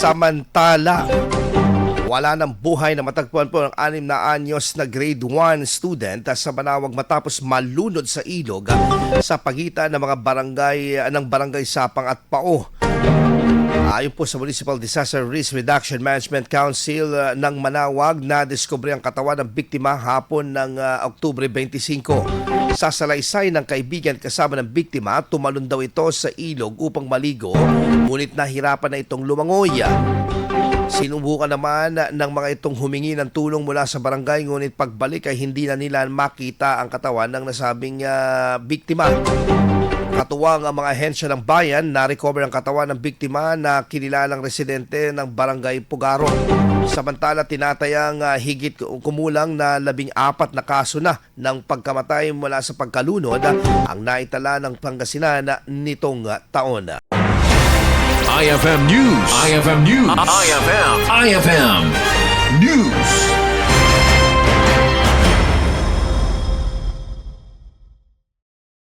Samantala, wala ng buhay na matagpuan po ng 6 na anyos na grade 1 student sa Manaoag matapos malunod sa ilog sa pagitan ng mga barangay Sapang at Pao. Ayon po sa Municipal Disaster Risk Reduction Management Council ng Manaoag, nadiskubre ang katawan ng biktima hapon ng Oktubre 25. Sa salaysay ng kaibigan kasama ng biktima, tumalon daw ito sa ilog upang maligo, ngunit nahirapan na itong lumangoy. Sinubukan naman ng mga itong humingi ng tulong mula sa barangay, ngunit pagbalik ay hindi na nila makita ang katawan ng nasabing biktima. Katuwang ang mga ahensya ng bayan, na-recover ang katawan ng biktima na kinilalang residente ng barangay Pugaro. Samantala, tinatayang higit kumulang na 14 na kaso na ng pagkamatay mula sa pagkalunod ang naitala ng Pangasinan nitong taon. IFM News. IFM News. IFM News.